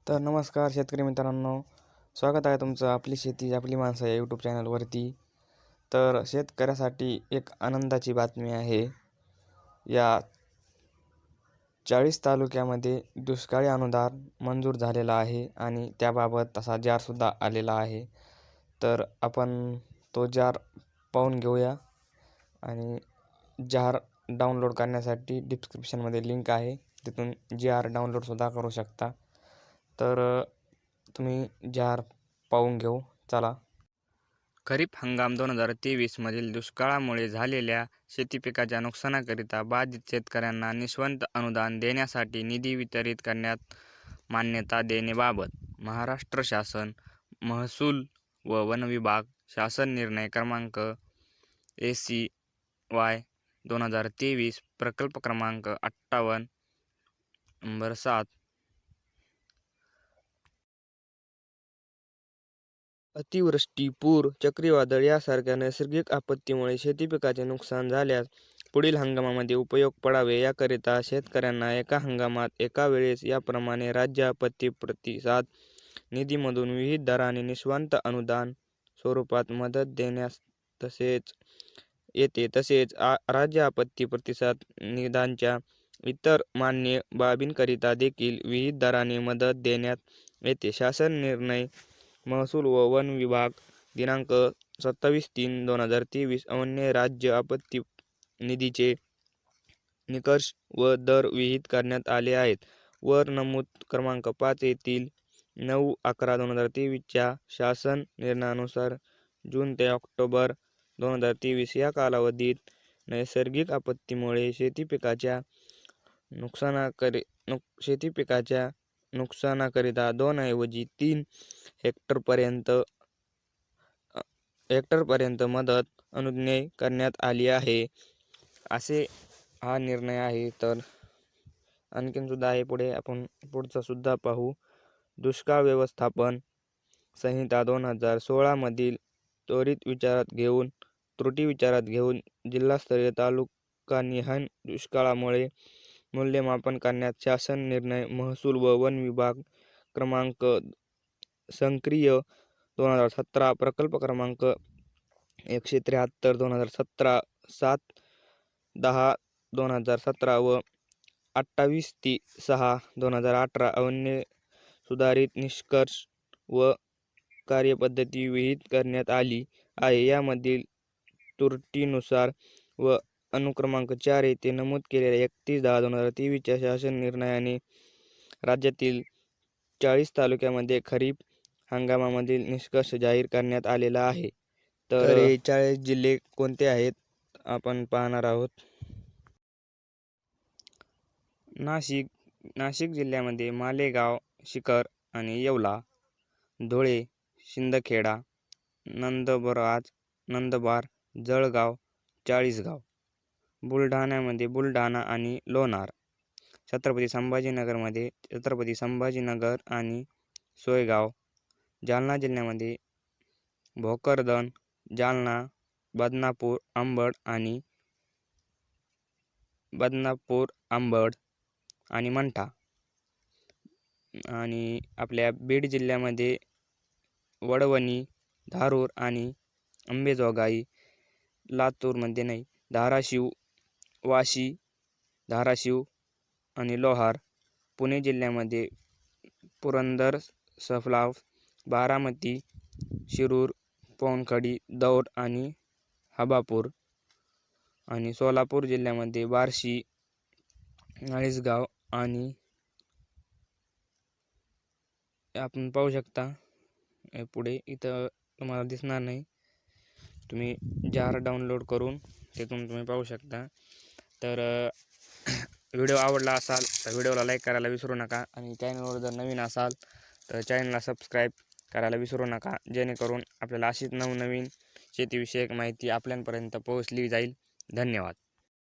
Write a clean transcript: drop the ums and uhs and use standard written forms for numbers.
तर नमस्कार शेतकरी मित्रांनो, स्वागत आहे तुमचं आपली शेती आपली माणसं या यूट्यूब चॅनलवरती. तर शेतकऱ्यासाठी एक आनंदाची बातमी आहे. या 40 तालुक्यामध्ये दुष्काळी अनुदान मंजूर झालेलं आहे आणि त्याबाबत तसा जारसुद्धा आलेला आहे. तर आपण तो जार पाहून घेऊया. आणि जार डाउनलोड करण्यासाठी डिस्क्रिप्शनमध्ये लिंक आहे, तिथून जार डाउनलोडसुद्धा करू शकता. तर तुम्ही जार पाहून घेऊ चला. खरीप हंगाम 2023 मधील दुष्काळामुळे झालेल्या शेतीपिकाच्या नुकसानाकरिता बाधित शेतकऱ्यांना निःशर्त अनुदान देण्यासाठी निधी वितरित करण्यात मान्यता देण्याबाबत महाराष्ट्र शासन महसूल व वन विभाग शासन निर्णय क्रमांक ACY 2023 प्रकल्प क्रमांक 58 नंबर 7 अतिवृष्टी, पूर, चक्रीवादळ यासारख्या नैसर्गिक आपत्तीमुळे शेतीपिकाचे नुकसान झाल्यास पुढील हंगामामध्ये उपयोग पडावे याकरिता शेतकऱ्यांना एका हंगामात एका वेळेस याप्रमाणे राज्य आपत्ती प्रतिसाद निधीमधून विविध दराने निःशर्त अनुदान स्वरूपात मदत देण्यास येते. तसेच राज्य आपत्ती प्रतिसाद निधीच्या इतर मान्य बाबींकरिता देखील विविध दराने मदत देण्यात येते. शासन निर्णय महसूल व वन विभाग दिनांक 27/3/2023 अन्वये राज्य आपत्ती निधीचे निकष व दर विहित करण्यात आले आहेत. वर नमूद क्रमांक 5 येथील 9/11/2023 च्या शासन निर्णयानुसार जून ते ऑक्टोबर 2023 या कालावधीत नैसर्गिक आपत्तीमुळे शेतीपिकाच्या नुकसानाकरिता 2 ऐवजी 3 हेक्टरपर्यंत मदत अनुज्ञेय करण्यात आली आहे, असे हा निर्णय आहे. तर आणखीन सुद्धा आहे, पुढे आपण पुढचा सुद्धा पाहू. दुष्काळ व्यवस्थापन संहिता 2016 मधील त्रुटी विचारात घेऊन जिल्हास्तरीय तालुकानिहाय दुष्काळामुळे मूल्यमापन करण्यात शासन निर्णय महसूल व वन विभाग क्रमांक सक्रिय 2017 प्रकल्प क्रमांक 173 2017 7/10/2017 व 28/6/2018 अन्वये सुधारित निकष व कार्यपद्धती विहित करण्यात आली आहे. यामधील त्रुटीनुसार व अनुक्रमांक 4 येथे नमूद केलेल्या 31/10/2023 च्या शासन निर्णयाने राज्यातील 40 तालुक्यामध्ये खरीप हंगामामधील निकष जाहीर करण्यात आलेला आहे. तर हे 40 जिल्हे कोणते आहेत आपण पाहणार आहोत. नाशिक जिल्ह्यामध्ये मालेगाव, शिखर आणि येवला. धुळे, शिंदखेडा, नंदुरबार, जळगाव, चाळीसगाव. बुलढाण्यामध्ये बुलढाणा आणि लोणार. छत्रपती संभाजीनगर आणि सोयगाव. जालना जिल्ह्यामध्ये भोकरदन, जालना, बदनापूर, अंबड आणि मंठा. आणि आपल्या बीड जिल्ह्यामध्ये वडवणी, धारूर आणि अंबेजोगाई. लातूरमध्ये नाही, धाराशिव, वाशी, धाराशिव आणि लोहार. पुणे जिल्ह्यामध्ये पुरंदर, सफलाव, बारामती, शिरूर, पोनखडी, दौंड आणि हबापूर. आणि सोलापूर जिल्ह्यामध्ये बार्शी, चाळीसगाव आणि आपण पाहू शकता. पुढे इथं तुम्हाला दिसणार नाही, तुम्ही जार डाउनलोड करून तिथून तुम्ही पाहू शकता. तर व्हिडिओ आवडला असाल तर व्हिडिओला लाईक करायला विसरू नका आणि चॅनलवर जर नवीन असाल तर चॅनलला सबस्क्राईब करायला विसरू नका, जेणेकरून आपल्याला अशीच नवनवीन शेतीविषयक माहिती आपल्यापर्यंत पोहोचली जाईल. धन्यवाद.